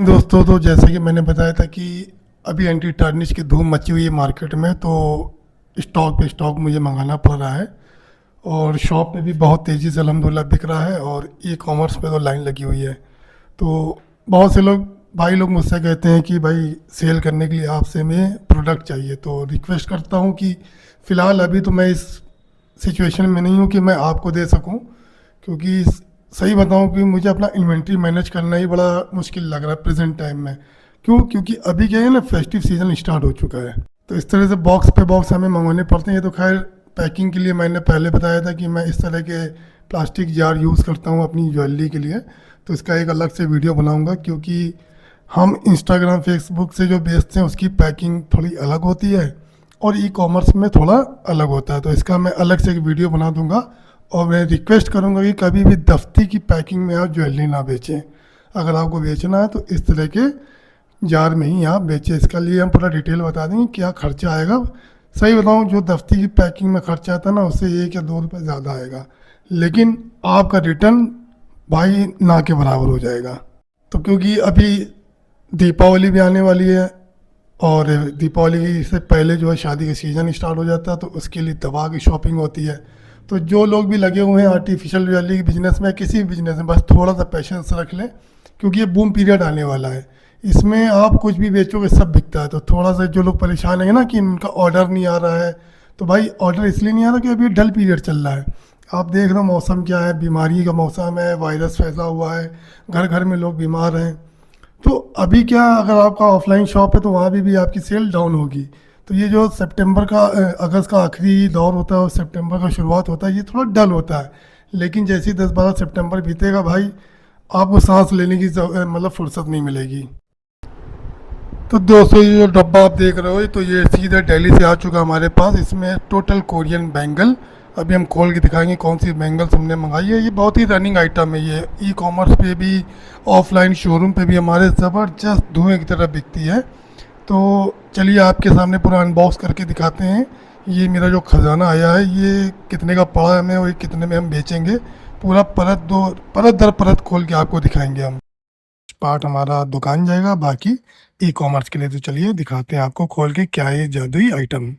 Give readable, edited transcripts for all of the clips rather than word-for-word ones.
दोस्तों, तो जैसे कि मैंने बताया था कि अभी एंटी टार्निश की धूम मची हुई है मार्केट में, तो स्टॉक पे स्टॉक मुझे मंगाना पड़ रहा है। और शॉप पे भी बहुत तेज़ी से अल्हम्दुलिल्लाह बिक रहा है, और ई कॉमर्स पे तो लाइन लगी हुई है। तो बहुत से लोग भाई लोग मुझसे कहते हैं कि भाई सेल करने के लिए आपसे में प्रोडक्ट चाहिए, तो रिक्वेस्ट करता हूँ कि फ़िलहाल अभी तो मैं इस सिचुएशन में नहीं हूँ कि मैं आपको दे सकूँ, क्योंकि सही बताऊँ कि मुझे अपना इन्वेंट्री मैनेज करना ही बड़ा मुश्किल लग रहा है प्रेजेंट टाइम में। क्यों? क्योंकि अभी क्या है ना, फेस्टिव सीजन स्टार्ट हो चुका है, तो इस तरह से बॉक्स पे बॉक्स हमें मंगवाने पड़ते हैं। ये तो खैर पैकिंग के लिए मैंने पहले बताया था कि मैं इस तरह के प्लास्टिक जार यूज़ करता हूँ अपनी ज्वेलरी के लिए, तो इसका एक अलग से वीडियो बनाऊँगा, क्योंकि हम इंस्टाग्राम फेसबुक से जो बेचते हैं उसकी पैकिंग थोड़ी अलग होती है और ई कॉमर्स में थोड़ा अलग होता है, तो इसका मैं अलग से एक वीडियो बना दूंगा। और मैं रिक्वेस्ट करूंगा कि कभी भी दफ्ती की पैकिंग में आप ज्वेलरी ना बेचें। अगर आपको बेचना है तो इस तरह के जार में ही आप बेचें। इसका लिए हम पूरा डिटेल बता देंगे क्या खर्चा आएगा। सही बताऊं, जो दफ्ती की पैकिंग में खर्चा आता है ना, उससे 1 या 2 रुपये ज़्यादा आएगा, लेकिन आपका रिटर्न भाई ना के बराबर हो जाएगा। तो क्योंकि अभी दीपावली भी आने वाली है, और दीपावली से पहले जो है शादी का सीज़न स्टार्ट हो जाता है, तो उसके लिए दवा की शॉपिंग होती है। तो जो लोग भी लगे हुए हैं आर्टिफिशियल ज्वेलरी के बिज़नेस में, किसी भी बिज़नेस में, बस थोड़ा सा पेशेंस रख लें, क्योंकि ये बूम पीरियड आने वाला है। इसमें आप कुछ भी बेचोगे सब बिकता है। तो थोड़ा सा जो लोग परेशान हैं ना कि इनका ऑर्डर नहीं आ रहा है, तो भाई ऑर्डर इसलिए नहीं आ रहा कि अभी डल पीरियड चल रहा है। आप देख रहे हो मौसम क्या है, बीमारी का मौसम है, वायरस फैला हुआ है, घर घर में लोग बीमार हैं। तो अभी क्या, अगर आपका ऑफलाइन शॉप है तो वहाँ भी आपकी सेल डाउन होगी। तो ये जो सितंबर का अगस्त का आखिरी दौर होता है और सितंबर का शुरुआत होता है, ये थोड़ा डल होता है। लेकिन जैसे ही 10-12 सितंबर बीतेगा भाई, आपको सांस लेने की मतलब फुर्सत नहीं मिलेगी। तो दोस्तों, ये जो डब्बा आप देख रहे हो, तो ये सीधे दिल्ली से आ चुका हमारे पास। इसमें टोटल कोरियन बैंगल, अभी हम खोल के दिखाएंगे कौन सी बैंगल्स हमने मंगाई है। ये बहुत ही रनिंग आइटम है, ये ई कॉमर्स पे भी ऑफलाइन शोरूम पे भी हमारे ज़बरदस्त धुएं की तरह बिकती है। तो चलिए आपके सामने पूरा अनबॉक्स करके दिखाते हैं। ये मेरा जो ख़जाना आया है, ये कितने का पड़ा है हमें और ये कितने में हम बेचेंगे, पूरा परत दर परत खोल के आपको दिखाएंगे हम। पार्ट हमारा दुकान जाएगा, बाकी ई कॉमर्स के लिए। तो चलिए दिखाते हैं आपको खोल के क्या है ये जादुई आइटम।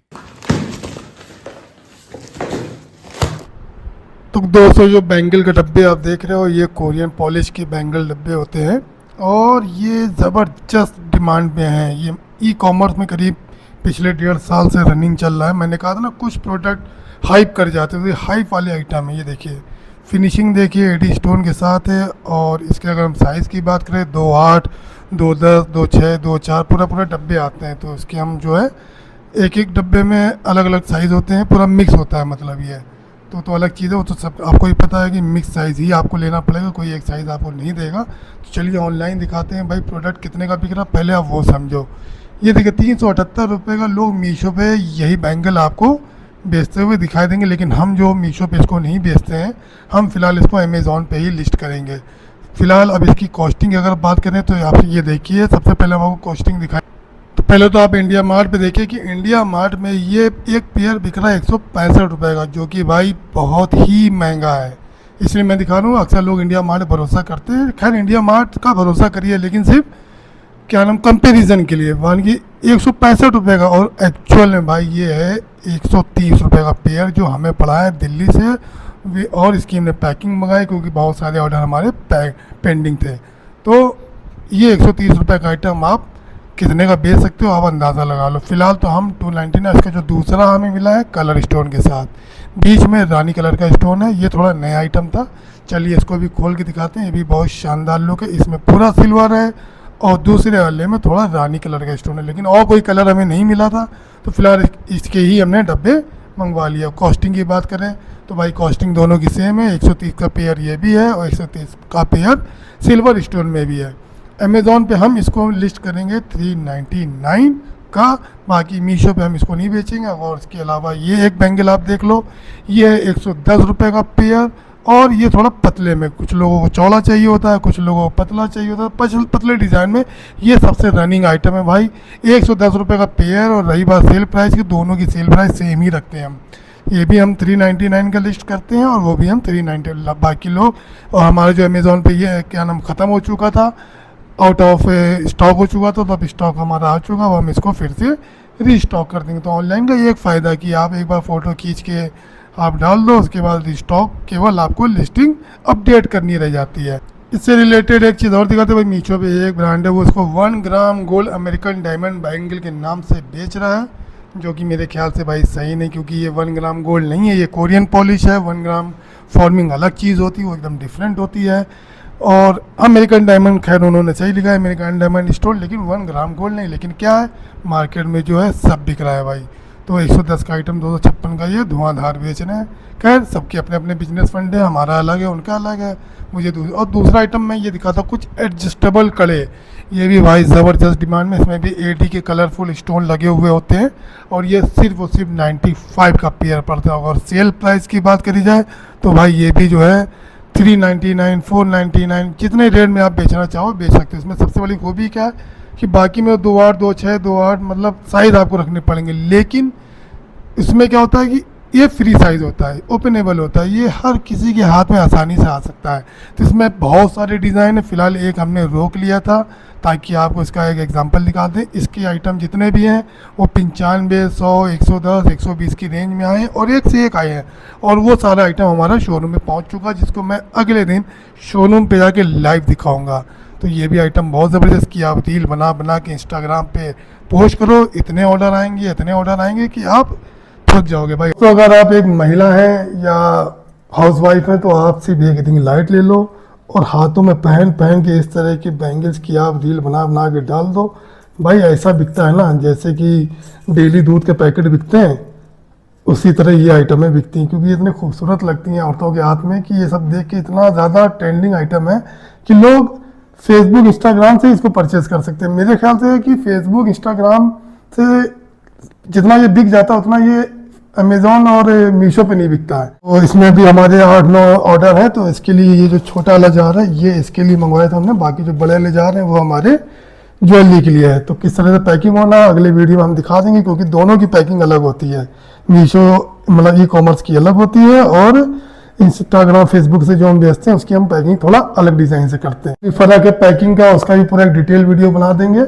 तो दोस्तों, जो बैंगल के डब्बे आप देख रहे हो, ये कोरियन पॉलिश के बैंगल डब्बे होते हैं, और ये ज़बरदस्त डिमांड में हैं। ये ई कॉमर्स में करीब पिछले 1.5 साल से रनिंग चल रहा है। मैंने कहा था ना, कुछ प्रोडक्ट हाइप कर जाते हैं, तो ये हाइप वाले आइटम है। ये देखिए, फिनिशिंग देखिए, एडी स्टोन के साथ है। और इसके अगर हम साइज़ की बात करें, 2.8, 2.10, 2.6, 2.4 पूरा पूरा डब्बे आते हैं। तो इसके हम जो है एक एक डब्बे में अलग अलग साइज़ होते हैं, पूरा मिक्स होता है, मतलब ये तो अलग चीज़ है। वो तो सब आपको ही पता है कि मिक्स साइज़ ही आपको लेना पड़ेगा, कोई एक साइज़ आपको नहीं देगा। तो चलिए ऑनलाइन दिखाते हैं भाई प्रोडक्ट कितने का बिक रहा, पहले आप वो समझो। ये देखिए, 378 रुपये का लोग मीशो पे यही बैंगल आपको बेचते हुए दिखाई देंगे, लेकिन हम जो मीशो पे इसको नहीं बेचते हैं, हम फ़िलहाल इसको अमेज़ॉन पे ही लिस्ट करेंगे। फ़िलहाल अब इसकी कॉस्टिंग अगर बात करें तो आप ये देखिए, सबसे पहले हम आपको कॉस्टिंग दिखाएं। तो पहले तो आप इंडिया मार्ट पे देखिए कि इंडिया मार्ट में ये एक पेयर बिक रहा है 165 रुपये का, जो कि भाई बहुत ही महंगा है। इसलिए मैं दिखा रहा हूँ, अक्सर लोग इंडिया मार्ट भरोसा करते हैं। खैर, इंडिया मार्ट का भरोसा करिए, लेकिन सिर्फ क्या नाम कंपेरिजन के लिए। मान कि 165 रुपये का, और एक्चुअल में भाई ये है 130 रुपये का पेयर, जो हमें पड़ा है दिल्ली से। और इसकी हमने पैकिंग मंगाई, क्योंकि बहुत सारे ऑर्डर हमारे पेंडिंग थे। तो ये 130 रुपये का आइटम आप कितने का बेच सकते हो, आप अंदाज़ा लगा लो। फिलहाल तो हम 299, इसका जो दूसरा हमें मिला है कलर स्टोन के साथ, बीच में रानी कलर का स्टोन है। ये थोड़ा नया आइटम था, चलिए इसको भी खोल के दिखाते हैं। ये भी बहुत शानदार लुक है, इसमें पूरा सिल्वर है और दूसरे वाले में थोड़ा रानी कलर का स्टोन है, लेकिन और कोई कलर हमें नहीं मिला था, तो फिलहाल इसके ही हमने डब्बे मंगवा लिया। कॉस्टिंग की बात करें तो भाई कॉस्टिंग दोनों की सेम है। 130 का पेयर ये भी है, और 130 का पेयर सिल्वर स्टोन में भी है। अमेज़ॉन पे हम इसको लिस्ट करेंगे 399 का, बाकी मीशो पे हम इसको नहीं बेचेंगे। और इसके अलावा ये एक बैंगल आप देख लो, ये है 110 रुपये का पेयर, और ये थोड़ा पतले में, कुछ लोगों को चौड़ा चाहिए होता है, कुछ लोगों को पतला चाहिए होता है, पतले डिज़ाइन में ये सबसे रनिंग आइटम है भाई। 110 रुपये का पेयर, और रही बात सेल प्राइस की, दोनों की सेल प्राइस सेम ही रखते हैं हम। ये भी हम 399 का लिस्ट करते हैं, और वो भी हम 390। बाकी लोग, और हमारे जो अमेज़ॉन पे ये क्या नाम ख़त्म हो चुका था, आउट ऑफ स्टॉक हो चुका था, तो अब स्टॉक हमारा आ चुका, अब हम इसको फिर से रीस्टॉक कर देंगे। तो ऑनलाइन का ये एक फ़ायदा है कि आप एक बार फ़ोटो खींच के आप डाल दो, उसके बाद रीस्टॉक केवल आपको लिस्टिंग अपडेट करनी रह जाती है। इससे रिलेटेड एक चीज़ और दिखाते हैं भाई, मीशो पे एक ब्रांड है, वो इसको 1 gram gold American diamond bangle के नाम से बेच रहा है, जो कि मेरे ख्याल से भाई सही नहीं, क्योंकि ये 1 ग्राम गोल्ड नहीं है, ये कोरियन पॉलिश है। 1 ग्राम फॉर्मिंग अलग चीज़ होती है, वो एकदम डिफरेंट होती है। और अमेरिकन डायमंड, खैर उन्होंने सही लिखा है अमेरिकन डायमंड स्टोन, लेकिन 1 ग्राम गोल्ड नहीं। लेकिन क्या है, मार्केट में जो है सब बिक रहा है भाई। तो 110 का आइटम 256 का ये धुआंधार बेच रहे हैं। खैर सबके अपने अपने बिजनेस फंड है, हमारा अलग है, उनका अलग है। मुझे और दूसरा आइटम मैं ये दिखाता हूँ, कुछ एडजस्टेबल कड़े, ये भी भाई ज़बरदस्त डिमांड में। इसमें भी एडी के कलरफुल स्टोन लगे हुए होते हैं, और ये सिर्फ और सिर्फ 95 का पेयर पड़ता है। और सेल प्राइस की बात करी जाए तो भाई ये भी जो है 399, 499, जितने रेट में आप बेचना चाहो बेच सकते हो। इसमें सबसे बड़ी खूबी क्या है कि बाकी में 2 8, 2 6, 2 8 मतलब साइज़ आपको रखने पड़ेंगे, लेकिन इसमें क्या होता है कि ये फ्री साइज़ होता है, ओपनेबल होता है, ये हर किसी के हाथ में आसानी से आ सकता है। तो इसमें बहुत सारे डिज़ाइन है, फ़िलहाल एक हमने रोक लिया था ताकि आपको इसका एक एग्जांपल दिखा दें। इसके आइटम जितने भी हैं वो 95, 100, 110, 120 की रेंज में आए हैं, और एक से एक आए हैं। और वो सारा आइटम हमारा शोरूम में पहुंच चुका, जिसको मैं अगले दिन शोरूम पे जाके लाइव दिखाऊंगा। तो ये भी आइटम बहुत ज़बरदस्त कि आप रील बना बना के इंस्टाग्राम पे पोस्ट करो, इतने ऑर्डर आएंगे, इतने ऑर्डर आएंगे कि आप थक जाओगे भाई। तो अगर आप एक महिला हैं या हाउसवाइफ हैं, तो आप सिर्फ एक रिंग लाइट ले लो और हाथों में पहन पहन के इस तरह की बैंगल्स की आप रील बना बना के डाल दो भाई। ऐसा बिकता है ना जैसे कि डेली दूध के पैकेट बिकते हैं, उसी तरह ये आइटमें बिकती हैं, क्योंकि इतनी खूबसूरत लगती हैं औरतों के हाथ में कि ये सब देख के इतना ज़्यादा ट्रेंडिंग आइटम है कि लोग फेसबुक इंस्टाग्राम से इसको परचेज कर सकते हैं। मेरे ख्याल से है कि फेसबुक इंस्टाग्राम से जितना ये बिक जाता है उतना ये अमेज़ॉन और मीशो पे नहीं बिकता है। और इसमें भी हमारे 8-9 ऑर्डर है, तो इसके लिए ये जो छोटा वाला जार है ये इसके लिए मंगवाया था हमने, बाकी जो बड़े वाले जार हैं वो हमारे ज्वेलरी के लिए है। तो किस तरह से पैकिंग होना है अगले वीडियो में हम दिखा देंगे, क्योंकि दोनों की पैकिंग अलग होती है। मीशो मतलब ई कॉमर्स की अलग होती है, और इंस्टाग्राम फेसबुक से जो हम बेचते हैं उसकी हम पैकिंग थोड़ा अलग डिज़ाइन से करते हैं। फ़र्क है पैकिंग का, उसका भी पूरा एक डिटेल वीडियो बना देंगे,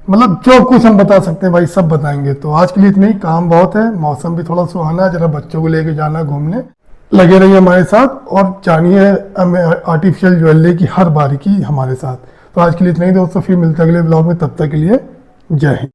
मतलब जो कुछ हम बता सकते हैं भाई सब बताएंगे। तो आज के लिए इतना ही, काम बहुत है, मौसम भी थोड़ा सुहाना है, जरा बच्चों को लेके जाना घूमने। लगे रहिए हमारे साथ और जानिए आर्टिफिशियल ज्वेलरी की हर बारीकी हमारे साथ। तो आज के लिए इतना ही दोस्तों, फिर मिलते हैं अगले ब्लॉग में, तब तक के लिए जय हिंद।